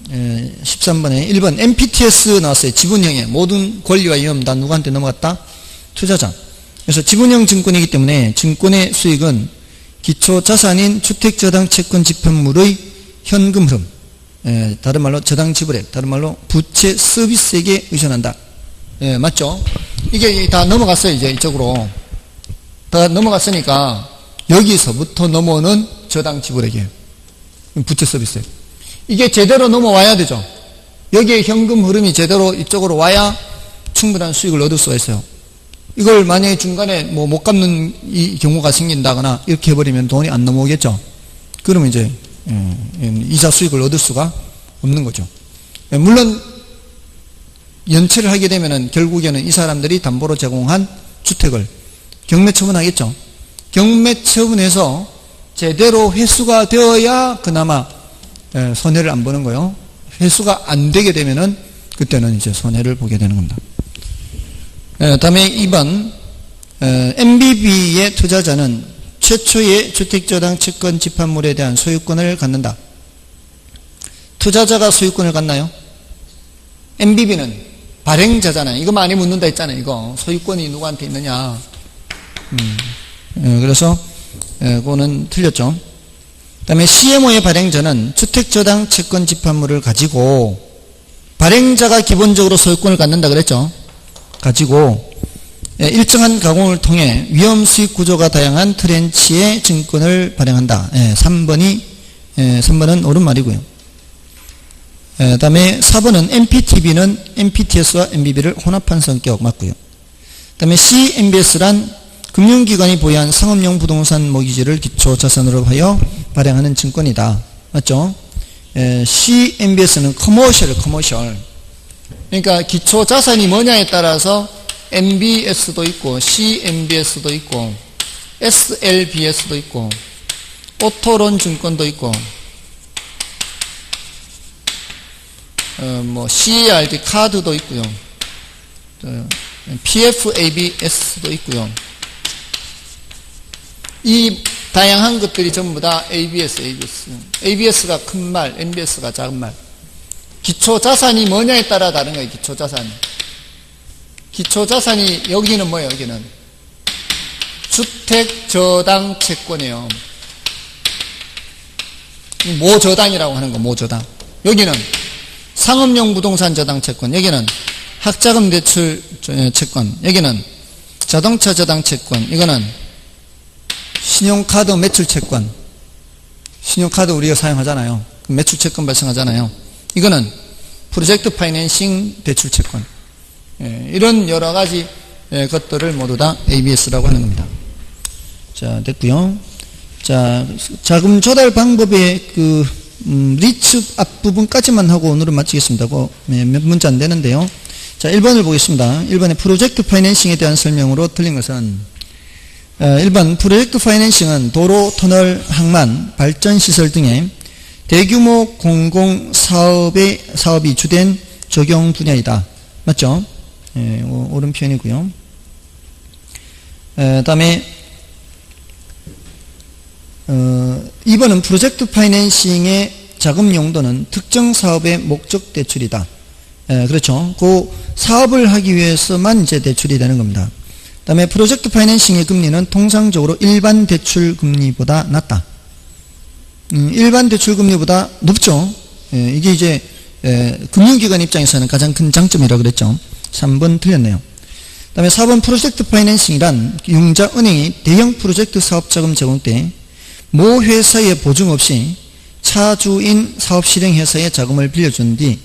13번에 1번 MPTS 나왔어요. 지분형에 모든 권리와 위험 다 누구한테 넘어갔다? 투자자. 그래서 지분형 증권이기 때문에 증권의 수익은 기초자산인 주택저당 채권 집행물의 현금 흐름, 다른 말로 저당 지불액, 다른 말로 부채 서비스액에 의존한다. 맞죠? 이게 다 넘어갔어요. 이제 이쪽으로 다 넘어갔으니까 여기서부터 넘어오는 저당 지불액이에요. 부채 서비스액. 이게 제대로 넘어와야 되죠. 여기에 현금 흐름이 제대로 이쪽으로 와야 충분한 수익을 얻을 수가 있어요. 이걸 만약에 중간에 못 갚는 이 경우가 생긴다거나 이렇게 해버리면 돈이 안 넘어오겠죠. 그러면 이제 이자 수익을 얻을 수가 없는 거죠. 물론 연체를 하게 되면은 결국에는 이 사람들이 담보로 제공한 주택을 경매 처분하겠죠. 경매 처분해서 제대로 회수가 되어야 그나마 손해를 안 보는 거요. 회수가 안 되게 되면은 그때는 이제 손해를 보게 되는 겁니다. 다음에 2번 MBB의 투자자는 최초의 주택저당 채권 집합물에 대한 소유권을 갖는다. 투자자가 소유권을 갖나요? MBB는 발행자잖아요. 이거 많이 묻는다 했잖아요. 이거 소유권이 누구한테 있느냐. 그래서 그거는 틀렸죠. 그 다음에 CMO의 발행자는 주택저당 채권 집합물을 가지고 발행자가 기본적으로 소유권을 갖는다 그랬죠. 가지고 일정한 가공을 통해 위험 수익 구조가 다양한 트렌치의 증권을 발행한다. 3번은 옳은 말이고요. 그 다음에 4번은 MPTB는 MPTS와 MBB를 혼합한 성격 맞고요. 그 다음에 CMBS란 금융기관이 보유한 상업용 부동산 모기지를 기초자산으로 하여 발행하는 증권이다. 맞죠? CMBS는 커머셜. 그러니까 기초자산이 뭐냐에 따라서 MBS도 있고 CMBS도 있고 SLBS도 있고 오토론 증권도 있고 CARD 카드도 있고요. PFABS도 있고요. 이 다양한 것들이 전부 다 ABS가 큰 말, MBS가 작은 말. 기초자산이 뭐냐에 따라 다른 거예요. 기초자산이 여기는 뭐예요? 여기는 주택저당 채권이에요. 모저당이라고 하는 거, 모저당. 여기는 상업용 부동산 저당 채권, 여기는 학자금 대출 채권, 여기는 자동차 저당 채권, 이거는 신용카드 매출 채권. 신용카드 우리가 사용하잖아요. 매출 채권 발생하잖아요. 이거는 프로젝트 파이낸싱 대출 채권. 이런 여러 가지 것들을 모두 다 ABS라고 하는 겁니다. 자, 됐고요. 자, 자금 조달 방법의 리츠 앞부분까지만 하고 오늘은 마치겠습니다. 몇 문제 안 되는데요. 자, 1번을 보겠습니다. 1번에 프로젝트 파이낸싱에 대한 설명으로 틀린 것은 1번 프로젝트 파이낸싱은 도로, 터널, 항만, 발전시설 등의 대규모 공공사업이 주된 적용 분야이다. 맞죠? 옳은 표현이고요. 다음에 2번은 프로젝트 파이낸싱의 자금 용도는 특정 사업의 목적 대출이다. 그렇죠. 그 사업을 하기 위해서만 이제 대출이 되는 겁니다. 그 다음에 프로젝트 파이낸싱의 금리는 통상적으로 일반 대출 금리보다 낮다. 일반 대출 금리보다 높죠. 이게 이제 금융기관 입장에서는 가장 큰 장점이라고 그랬죠. 3번 틀렸네요. 그 다음에 4번 프로젝트 파이낸싱이란 융자 은행이 대형 프로젝트 사업자금 제공 때 모 회사의 보증 없이 차주인 사업 실행 회사의 자금을 빌려준 뒤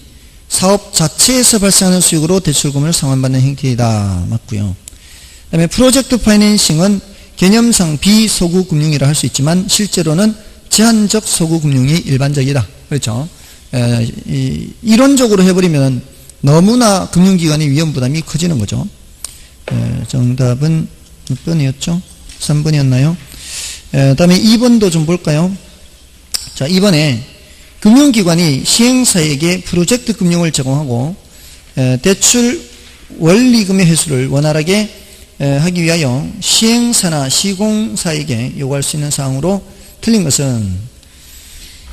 사업 자체에서 발생하는 수익으로 대출금을 상환받는 형태이다. 맞고요. 그 다음에 프로젝트 파이낸싱은 개념상 비소구 금융이라 할 수 있지만 실제로는 제한적 소구 금융이 일반적이다. 그렇죠. 이론적으로 해버리면 너무나 금융기관의 위험 부담이 커지는 거죠. 정답은 몇 번이었죠? 3번이었나요? 그 다음에 2번도 좀 볼까요? 자, 2번에 금융기관이 시행사에게 프로젝트 금융을 제공하고 대출 원리금의 회수를 원활하게 하기 위하여 시행사나 시공사에게 요구할 수 있는 사항으로 틀린 것은,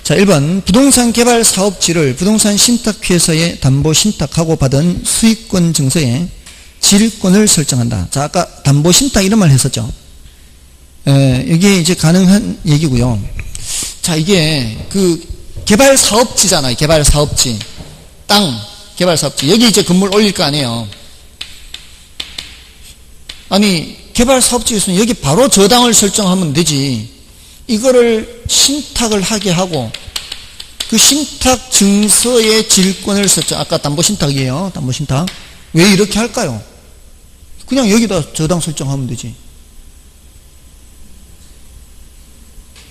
자, 1번 부동산 개발 사업지를 부동산 신탁회사에 담보 신탁하고 받은 수익권 증서에 질권을 설정한다. 자, 아까 담보 신탁 이런 말 했었죠. 이게 이제 가능한 얘기고요. 자, 이게 그 개발 사업지잖아요. 개발 사업지. 땅, 개발 사업지. 여기 이제 건물 올릴 거 아니에요. 아니, 개발 사업지에 있으면 여기 바로 저당을 설정하면 되지. 이거를 신탁을 하게 하고 그 신탁 증서의 질권을 설정. 아까 담보 신탁이에요. 담보 신탁. 왜 이렇게 할까요? 그냥 여기다 저당 설정하면 되지.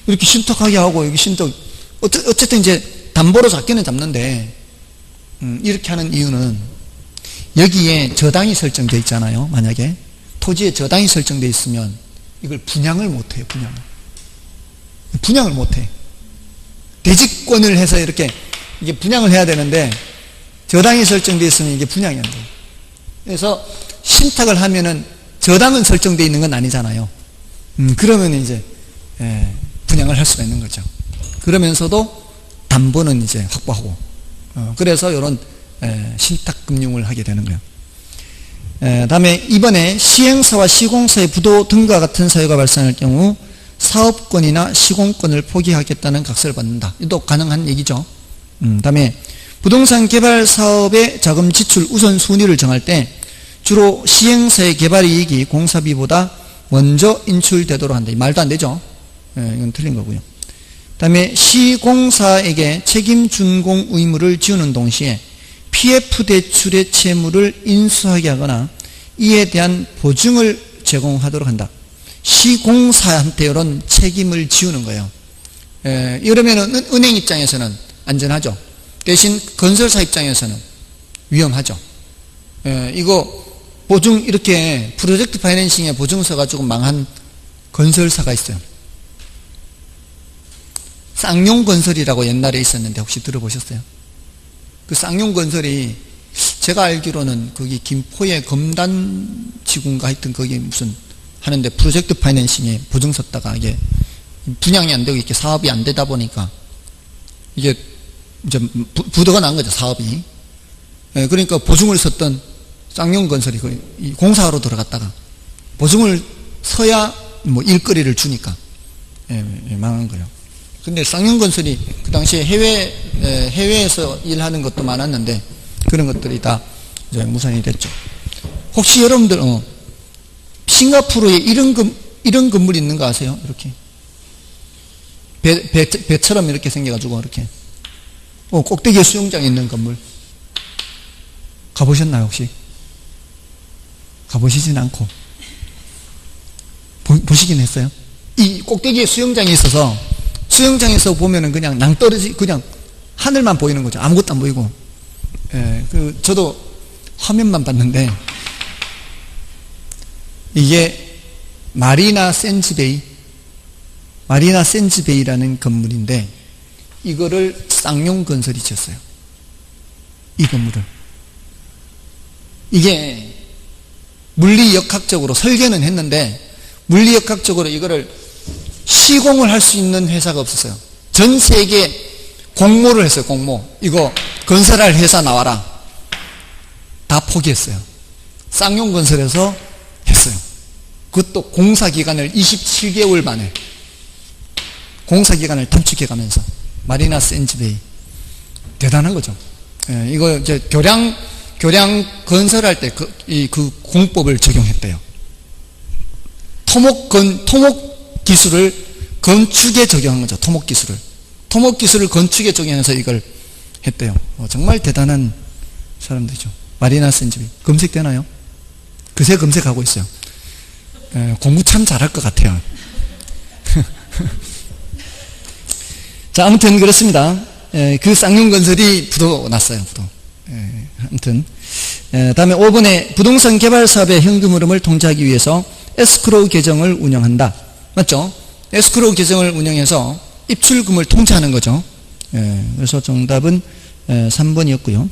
이렇게 신탁하게 하고 여기 신탁, 어쨌든 이제 담보로 잡기는 잡는데 이렇게 하는 이유는 여기에 저당이 설정되어 있잖아요. 만약에 토지에 저당이 설정되어 있으면 이걸 분양을 못해요. 분양을 못해. 대지권을 해서 이렇게 이게 분양을 해야 되는데 저당이 설정되어 있으면 이게 분양이 안 돼요. 그래서 신탁을 하면은 저당은 설정되어 있는 건 아니잖아요. 그러면 이제 분양을 할 수가 있는 거죠. 그러면서도 담보는 이제 확보하고, 그래서 이런 신탁금융을 하게 되는 거예요. 다음에 이번에 시행사와 시공사의 부도 등과 같은 사유가 발생할 경우 사업권이나 시공권을 포기하겠다는 각서를 받는다. 이도 가능한 얘기죠. 다음에 부동산 개발 사업의 자금 지출 우선순위를 정할 때 주로 시행사의 개발 이익이 공사비보다 먼저 인출되도록 한다. 말도 안 되죠. 이건 틀린 거고요. 다음에 시공사에게 책임 준공 의무를 지우는 동시에 PF 대출의 채무를 인수하게 하거나 이에 대한 보증을 제공하도록 한다. 시공사한테 이런 책임을 지우는 거예요. 이러면 은행 입장에서는 안전하죠. 대신 건설사 입장에서는 위험하죠. 이거 보증, 이렇게 프로젝트 파이낸싱에 보증서 가지고 망한 건설사가 있어요. 쌍용건설이라고 옛날에 있었는데 혹시 들어보셨어요? 그 쌍용건설이 제가 알기로는 거기 김포의 검단지구인가 하여튼 거기 무슨 하는데 프로젝트 파이낸싱에 보증 썼다가 이게 분양이 안 되고 이렇게 사업이 안 되다 보니까 이게 이제 부도가 난 거죠, 사업이. 그러니까 보증을 썼던 쌍용건설이 공사하러 들어갔다가 보증을 서야 뭐 일거리를 주니까 망한 거예요. 근데 쌍용건설이 그 당시에 해외에서 일하는 것도 많았는데 그런 것들이 다 이제 무산이 됐죠. 혹시 여러분들 싱가포르에 이런 건물이 있는 거 아세요? 이렇게 배처럼 이렇게 생겨가지고 이렇게 꼭대기에 수영장이 있는 건물 가보셨나요 혹시? 가보시진 않고 보시긴 했어요. 이 꼭대기에 수영장이 있어서 수영장에서 보면은 그냥 낭떠러지 그냥 하늘만 보이는 거죠. 아무것도 안 보이고. 저도 화면만 봤는데 이게 마리나 샌즈베이라는 건물인데 이거를 쌍용건설이 지었어요. 이 건물을. 이게 물리역학적으로 설계는 했는데 물리역학적으로 이거를 시공을 할 수 있는 회사가 없었어요. 전 세계 공모를 했어요. 공모. 이거 건설할 회사 나와라. 다 포기했어요. 쌍용건설에서 했어요. 그것도 공사기간을 27개월 만에 공사기간을 단축해가면서 마리나 샌즈베이 대단한 거죠. 예, 이거 이제 교량 건설할 때 그 공법을 적용했대요. 토목 기술을 건축에 적용한 거죠. 토목 기술을 건축에 적용해서 이걸 했대요. 정말 대단한 사람들이죠. 마리나 샌즈베이 검색되나요? 그새 검색하고 있어요. 공부 참 잘할 것 같아요. 자, 아무튼 그렇습니다. 그 쌍용건설이 부도 났어요. 부도. 아무튼 다음에 5번에 부동산 개발 사업의 현금 흐름을 통제하기 위해서 에스크로우 계정을 운영한다. 맞죠? 에스크로우 계정을 운영해서 입출금을 통제하는 거죠. 그래서 정답은 3번이었고요.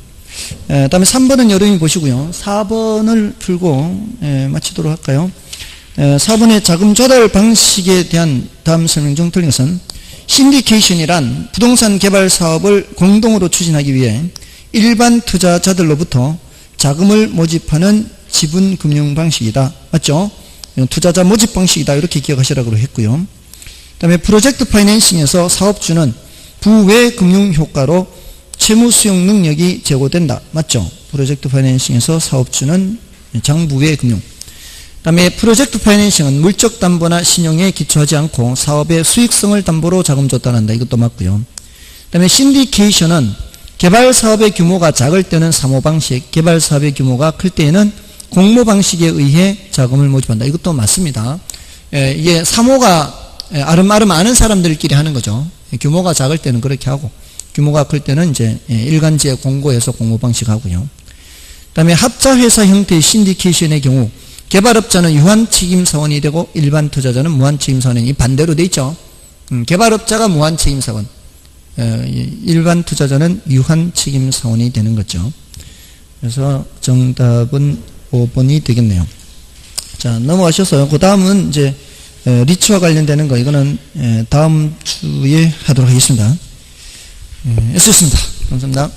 다음에 3번은 여러분이 보시고요. 4번을 풀고 마치도록 할까요? 4번의 자금 조달 방식에 대한 다음 설명 중 틀린 것은 신디케이션이란 부동산 개발 사업을 공동으로 추진하기 위해 일반 투자자들로부터 자금을 모집하는 지분 금융 방식이다. 맞죠? 투자자 모집 방식이다. 이렇게 기억하시라고 했고요. 그 다음에 프로젝트 파이낸싱에서 사업주는 부외 금융 효과로 채무 수용 능력이 제고된다. 맞죠? 프로젝트 파이낸싱에서 사업주는 장부외 금융. 그 다음에 프로젝트 파이낸싱은 물적 담보나 신용에 기초하지 않고 사업의 수익성을 담보로 자금 조달한다. 이것도 맞고요. 그 다음에 신디케이션은 개발 사업의 규모가 작을 때는 사모 방식, 개발 사업의 규모가 클 때에는 공모 방식에 의해 자금을 모집한다. 이것도 맞습니다. 이게 사모가 아름아름 아는 사람들끼리 하는 거죠. 규모가 작을 때는 그렇게 하고, 규모가 클 때는 이제 일간지에 공고해서 공모 방식 하고요. 그 다음에 합자회사 형태의 신디케이션의 경우 개발업자는 유한책임사원이 되고 일반 투자자는 무한책임사원이 반대로 돼 있죠. 개발업자가 무한책임사원, 일반 투자자는 유한책임사원이 되는 거죠. 그래서 정답은 5번이 되겠네요. 자, 넘어가셔서 그 다음은 이제 리츠와 관련되는 거, 이거는 다음 주에 하도록 하겠습니다. 수고하셨습니다. 감사합니다.